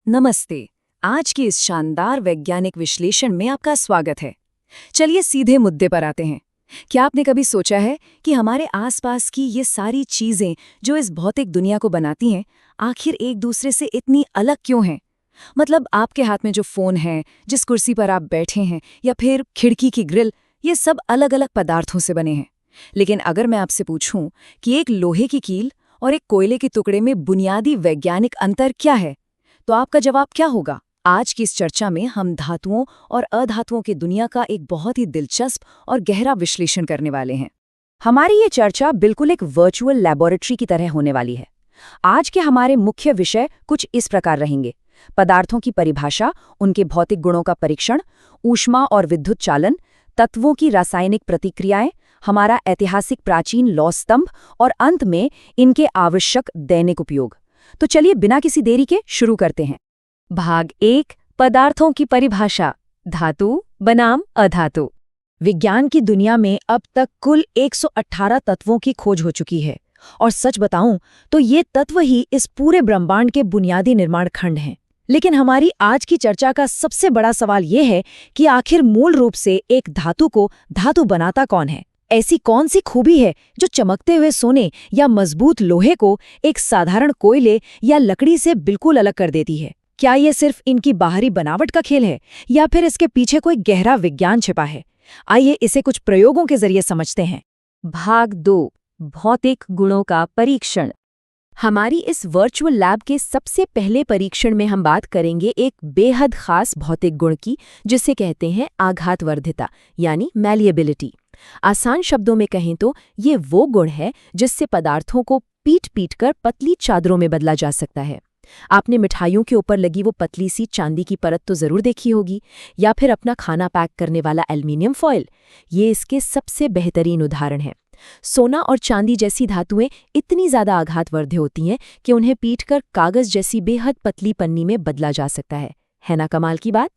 नमस्ते। आज की इस शानदार वैज्ञानिक विश्लेषण में आपका स्वागत है। चलिए सीधे मुद्दे पर आते हैं। क्या आपने कभी सोचा है कि हमारे आसपास की ये सारी चीजें जो इस भौतिक दुनिया को बनाती हैं, आखिर एक दूसरे से इतनी अलग क्यों हैं? मतलब आपके हाथ में जो फोन है, जिस कुर्सी पर आप बैठे हैं, या फिर खिड़की की ग्रिल, ये सब अलग-अलग पदार्थों से बने हैं। लेकिन अगर मैं आपसे पूछूं कि एक लोहे की कील और एक कोयले के टुकड़े में बुनियादी वैज्ञानिक अंतर क्या है, तो आपका जवाब क्या होगा? आज की इस चर्चा में हम धातुओं और अधातुओं की दुनिया का एक बहुत ही दिलचस्प और गहरा विश्लेषण करने वाले हैं। हमारी ये चर्चा बिल्कुल एक वर्चुअल लैबोरेटरी की तरह होने वाली है। आज के हमारे मुख्य विषय कुछ इस प्रकार रहेंगे: पदार्थों की परिभाषा, उनके भौतिक गुणों का परीक्षण, ऊष्मा और विद्युत चालन, तत्वों की रासायनिक प्रतिक्रियाएं, हमारा ऐतिहासिक प्राचीन लौह स्तंभ और अंत में इनके आवश्यक दैनिक उपयोग। तो चलिए बिना किसी देरी के शुरू करते हैं। भाग 1: पदार्थों की परिभाषा, धातु बनाम अधातु। विज्ञान की दुनिया में अब तक कुल 118 तत्वों की खोज हो चुकी है, और सच बताऊं तो ये तत्व ही इस पूरे ब्रह्मांड के बुनियादी निर्माण खंड हैं। लेकिन हमारी आज की चर्चा का सबसे बड़ा सवाल ये है कि आखिर मूल रूप से एक धातु को धातु बनाता कौन है? ऐसी कौन सी खूबी है जो चमकते हुए सोने या मजबूत लोहे को एक साधारण कोयले या लकड़ी से बिल्कुल अलग कर देती है? क्या ये सिर्फ इनकी बाहरी बनावट का खेल है, या फिर इसके पीछे कोई गहरा विज्ञान छिपा है? आइए इसे कुछ प्रयोगों के जरिए समझते हैं। भाग 2: भौतिक गुणों का परीक्षण। हमारी इस वर्चुअल लैब के सबसे पहले परीक्षण में हम बात करेंगे एक बेहद खास भौतिक गुण की, जिसे कहते हैं आघातवर्धिता यानी मैलिएबिलिटी। आसान शब्दों में कहें तो ये वो गुण है जिससे पदार्थों को पीट कर पतली चादरों में बदला जा सकता है। आपने मिठाइयों के ऊपर लगी वो पतली सी चांदी की परत तो जरूर देखी होगी, या फिर अपना खाना पैक करने वाला एल्युमिनियम फॉयल। ये इसके सबसे बेहतरीन उदाहरण है। सोना और चांदी जैसी धातुएं इतनी ज्यादा आघातवर्धी होती हैं कि उन्हें पीटकर कागज जैसी बेहद पतली पन्नी में बदला जा सकता है ना कमाल की बात?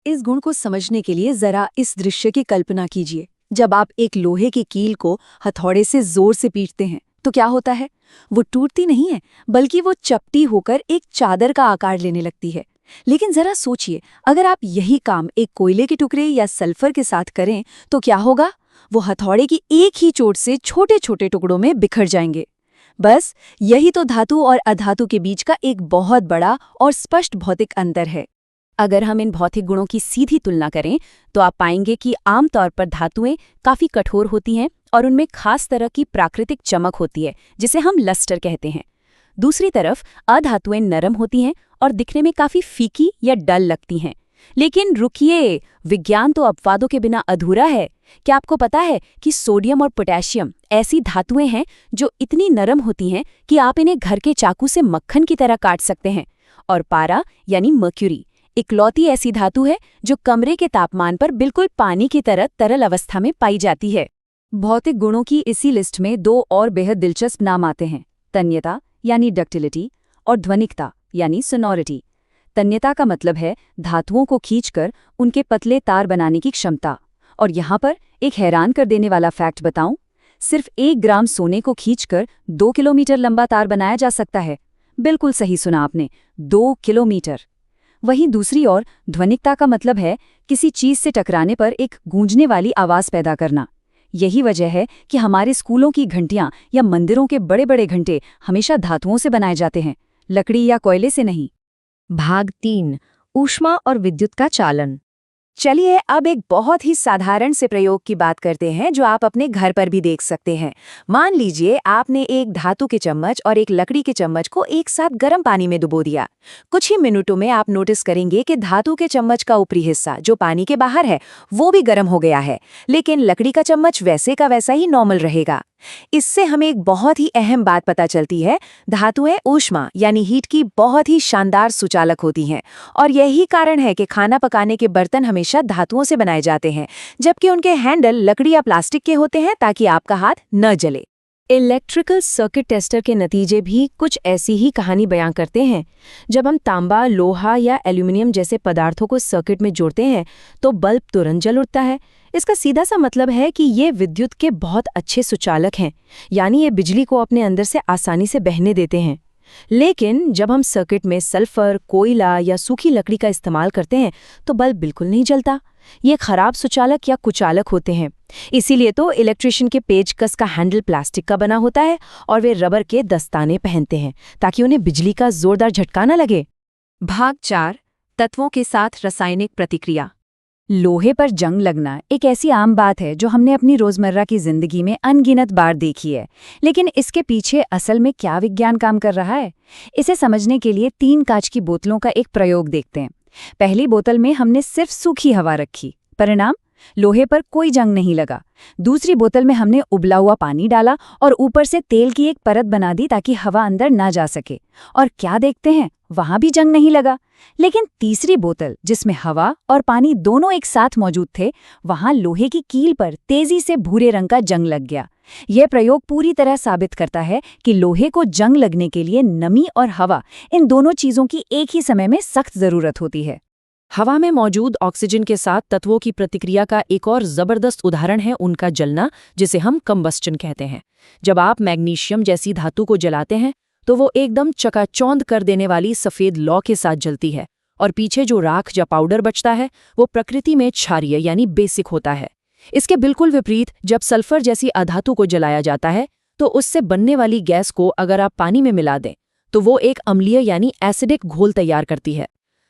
इस गुण को समझने के लिए जरा इस दृश्य की कल्पना कीजिए। जब आप एक लोहे की कील को हथौड़े से जोर से पीटते हैं तो क्या होता है? वो टूटती नहीं है, बल्कि वो चपटी होकर एक चादर का आकार लेने लगती है। लेकिन जरा सोचिए, अगर आप यही काम एक कोयले के टुकड़े या सल्फर के साथ करें तो क्या होगा? वो हथौड़े की एक ही चोट से छोटे छोटे टुकड़ों में बिखर जाएंगे। बस यही तो धातु और अधातु के बीच का एक बहुत बड़ा और स्पष्ट भौतिक अंतर है। अगर हम इन भौतिक गुणों की सीधी तुलना करें तो आप पाएंगे कि आमतौर पर धातुएं काफी कठोर होती हैं और उनमें खास तरह की प्राकृतिक चमक होती है, जिसे हम लस्टर कहते हैं। दूसरी तरफ अधातुएं नरम होती हैं और दिखने में काफी फीकी या डल लगती हैं। लेकिन रुकिए, विज्ञान तो अपवादों के बिना अधूरा है। क्या आपको पता है कि सोडियम और पोटेशियम ऐसी धातुएं हैं जो इतनी नरम होती हैं कि आप इन्हें घर के चाकू से मक्खन की तरह काट सकते हैं? और पारा यानी मर्क्यूरी इकलौती ऐसी धातु है जो कमरे के तापमान पर बिल्कुल पानी की तरह तरल अवस्था में पाई जाती है। भौतिक गुणों की इसी लिस्ट में दो और बेहद दिलचस्प नाम आते हैं: तन्यता यानी डक्टिलिटी और ध्वनिकता यानी सोनोरिटी। तन्यता का मतलब है धातुओं को खींचकर उनके पतले तार बनाने की क्षमता। और यहाँ पर एक हैरान कर देने वाला फैक्ट बताऊं, सिर्फ 1 ग्राम सोने को खींचकर 2 किलोमीटर लंबा तार बनाया जा सकता है। बिल्कुल सही सुना आपने, 2 किलोमीटर। वहीं दूसरी ओर ध्वनिकता का मतलब है किसी चीज से टकराने पर एक गूंजने वाली आवाज पैदा करना। यही वजह है कि हमारे स्कूलों की घंटियां या मंदिरों के बड़े बड़े घंटे हमेशा धातुओं से बनाए जाते हैं, लकड़ी या कोयले से नहीं। भाग 3: ऊष्मा और विद्युत का चालन। चलिए अब एक बहुत ही साधारण से प्रयोग की बात करते हैं जो आप अपने घर पर भी देख सकते हैं। मान लीजिए आपने एक धातु के चम्मच और एक लकड़ी के चम्मच को एक साथ गर्म पानी में डुबो दिया। कुछ ही मिनटों में आप नोटिस करेंगे कि धातु के चम्मच का ऊपरी हिस्सा जो पानी के बाहर है वो भी गर्म हो गया है, लेकिन लकड़ी का चम्मच वैसे का वैसा ही नॉर्मल रहेगा। इससे हमें एक बहुत ही अहम बात पता चलती है: धातुएं ऊष्मा यानी हीट की बहुत ही शानदार सुचालक होती हैं, और यही कारण है कि खाना पकाने के बर्तन हमेशा धातुओं से बनाए जाते हैं, जबकि उनके हैंडल लकड़ी या प्लास्टिक के होते हैं ताकि आपका हाथ न जले। इलेक्ट्रिकल सर्किट टेस्टर के नतीजे भी कुछ ऐसी ही कहानी बयां करते हैं। जब हम तांबा, लोहा या एल्यूमिनियम जैसे पदार्थों को सर्किट में जोड़ते हैं तो बल्ब तुरंत जल उठता है। इसका सीधा सा मतलब है कि ये विद्युत के बहुत अच्छे सुचालक हैं, यानी ये बिजली को अपने अंदर से आसानी से बहने देते हैं। लेकिन जब हम सर्किट में सल्फर, कोयला या सूखी लकड़ी का इस्तेमाल करते हैं तो बल्ब बिल्कुल नहीं जलता। ये खराब सुचालक या कुचालक होते हैं। इसीलिए तो इलेक्ट्रिशियन के पेचकस का हैंडल प्लास्टिक का बना होता है और वे रबर के दस्ताने पहनते हैं ताकि उन्हें बिजली का जोरदार झटका न लगे। भाग 4 तत्वों के साथ रासायनिक प्रतिक्रिया। लोहे पर जंग लगना एक ऐसी आम बात है जो हमने अपनी रोजमर्रा की जिंदगी में अनगिनत बार देखी है। लेकिन इसके पीछे असल में क्या विज्ञान काम कर रहा है, इसे समझने के लिए 3 कांच की बोतलों का एक प्रयोग देखते हैं। पहली बोतल में हमने सिर्फ सूखी हवा रखी, परिणाम लोहे पर कोई जंग नहीं लगा। दूसरी बोतल में हमने उबला हुआ पानी डाला और ऊपर से तेल की एक परत बना दी ताकि हवा अंदर ना जा सके, और क्या देखते हैं, वहां भी जंग नहीं लगा। लेकिन तीसरी बोतल, जिसमें हवा और पानी दोनों एक साथ मौजूद थे, वहां लोहे की कील पर तेजी से भूरे रंग का जंग लग गया। यह प्रयोग पूरी तरह साबित करता है कि लोहे को जंग लगने के लिए नमी और हवा, इन दोनों चीजों की एक ही समय में सख्त जरूरत होती है। हवा में मौजूद ऑक्सीजन के साथ तत्वों की प्रतिक्रिया का एक और जबरदस्त उदाहरण है उनका जलना, जिसे हम कंबस्टन कहते हैं। जब आप मैग्नीशियम जैसी धातु को जलाते हैं तो वो एकदम चकाचौंध कर देने वाली सफेद लौ के साथ जलती है, और पीछे जो राख या पाउडर बचता है वो प्रकृति में क्षारीय यानी बेसिक होता है। इसके बिल्कुल विपरीत जब सल्फर जैसी अधातु को जलाया जाता है तो उससे बनने वाली गैस को अगर आप पानी में मिला दें तो वो एक अम्लीय यानी एसिडिक घोल तैयार करती है।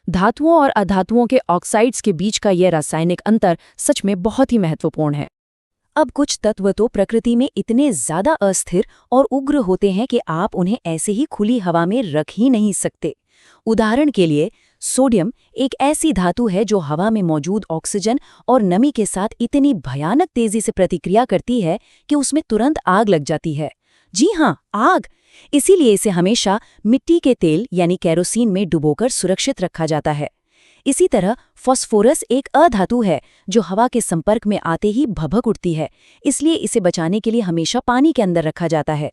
धातुओं और अधातुओं के ऑक्साइड्स के बीच का यह रासायनिक अंतर सच में बहुत ही महत्वपूर्ण है। अब कुछ तत्व तो प्रकृति में इतने ज्यादा अस्थिर और उग्र होते हैं कि आप उन्हें ऐसे ही खुली हवा में रख ही नहीं सकते। उदाहरण के लिए सोडियम एक ऐसी धातु है जो हवा में मौजूद ऑक्सीजन और नमी के साथ इतनी भयानक तेजी से प्रतिक्रिया करती है कि उसमें तुरंत आग लग जाती है। जी हाँ, आग। इसीलिए इसे हमेशा मिट्टी के तेल यानी केरोसिन में डुबोकर सुरक्षित रखा जाता है। इसी तरह फास्फोरस एक अधातु है जो हवा के संपर्क में आते ही भभक उठती है, इसलिए इसे बचाने के लिए हमेशा पानी के अंदर रखा जाता है।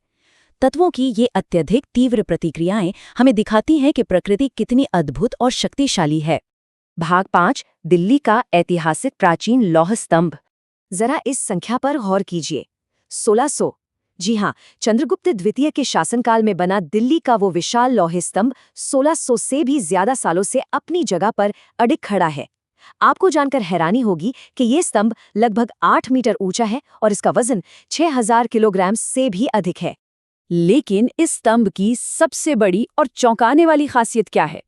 तत्वों की ये अत्यधिक तीव्र प्रतिक्रियाएं हमें दिखाती हैं कि प्रकृति कितनी अद्भुत और शक्तिशाली है। भाग 5 दिल्ली का ऐतिहासिक प्राचीन लौह स्तंभ। जरा इस संख्या पर गौर कीजिए, 1600। जी हाँ, चंद्रगुप्त द्वितीय के शासनकाल में बना दिल्ली का वो विशाल लौह स्तंभ 1600 से भी ज्यादा सालों से अपनी जगह पर अडिग खड़ा है। आपको जानकर हैरानी होगी कि ये स्तंभ लगभग 8 मीटर ऊंचा है और इसका वजन 6000 किलोग्राम से भी अधिक है। लेकिन इस स्तंभ की सबसे बड़ी और चौंकाने वाली खासियत क्या है?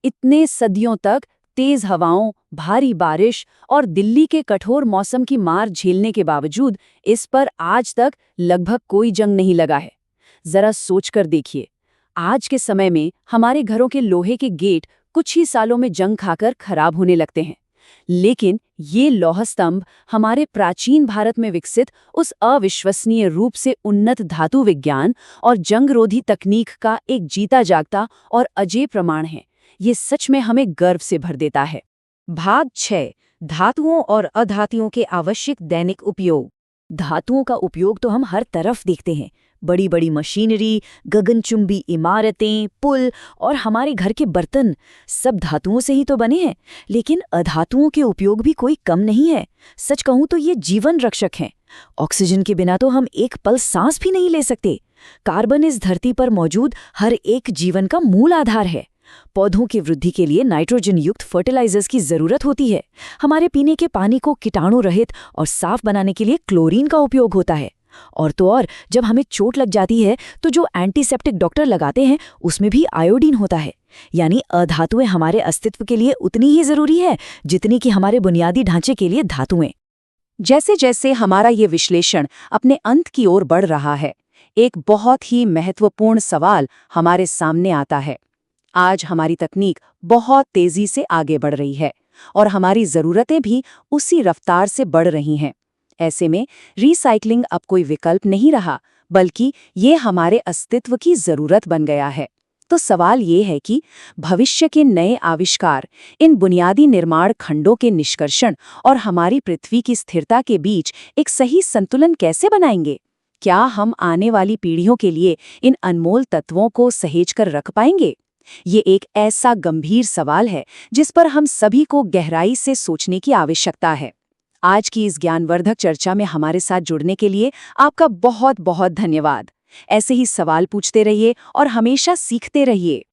इतने सदियों तक तेज हवाओं, भारी बारिश और दिल्ली के कठोर मौसम की मार झेलने के बावजूद इस पर आज तक लगभग कोई जंग नहीं लगा है। जरा सोचकर देखिए, आज के समय में हमारे घरों के लोहे के गेट कुछ ही सालों में जंग खाकर खराब होने लगते हैं, लेकिन ये लौह स्तंभ हमारे प्राचीन भारत में विकसित उस अविश्वसनीय रूप से उन्नत धातु विज्ञान और जंगरोधी तकनीक का एक जीता जागता और अजेय प्रमाण है। ये सच में हमें गर्व से भर देता है। भाग 6 धातुओं और अधातुओं के आवश्यक दैनिक उपयोग। धातुओं का उपयोग तो हम हर तरफ देखते हैं। बड़ी बड़ी मशीनरी, गगनचुंबी इमारतें, पुल और हमारे घर के बर्तन सब धातुओं से ही तो बने हैं। लेकिन अधातुओं के उपयोग भी कोई कम नहीं है। सच कहूं तो ये जीवन रक्षक हैं। ऑक्सीजन के बिना तो हम एक पल सांस भी नहीं ले सकते। कार्बन इस धरती पर मौजूद हर एक जीवन का मूल आधार है। पौधों की वृद्धि के लिए नाइट्रोजन युक्त फर्टिलाइजर्स की जरूरत होती है। हमारे पीने के पानी को कीटाणु रहित और साफ बनाने के लिए क्लोरीन का उपयोग होता है। और तो और जब हमें चोट लग जाती है तो जो एंटीसेप्टिक डॉक्टर लगाते हैं उसमें भी आयोडीन होता है। यानी अधातुएं हमारे अस्तित्व के लिए उतनी ही जरूरी है जितनी कि हमारे बुनियादी ढांचे के लिए धातुएं। जैसे जैसे हमारा ये विश्लेषण अपने अंत की ओर बढ़ रहा है, एक बहुत ही महत्वपूर्ण सवाल हमारे सामने आता है। आज हमारी तकनीक बहुत तेजी से आगे बढ़ रही है और हमारी ज़रूरतें भी उसी रफ्तार से बढ़ रही हैं। ऐसे में रिसाइकलिंग अब कोई विकल्प नहीं रहा, बल्कि ये हमारे अस्तित्व की ज़रूरत बन गया है। तो सवाल ये है कि भविष्य के नए आविष्कार इन बुनियादी निर्माण खंडों के निष्कर्षण और हमारी पृथ्वी की स्थिरता के बीच एक सही संतुलन कैसे बनाएंगे? क्या हम आने वाली पीढ़ियों के लिए इन अनमोल तत्वों को सहेज कर रख पाएंगे? ये एक ऐसा गंभीर सवाल है जिस पर हम सभी को गहराई से सोचने की आवश्यकता है। आज की इस ज्ञानवर्धक चर्चा में हमारे साथ जुड़ने के लिए आपका बहुत बहुत धन्यवाद। ऐसे ही सवाल पूछते रहिए और हमेशा सीखते रहिए।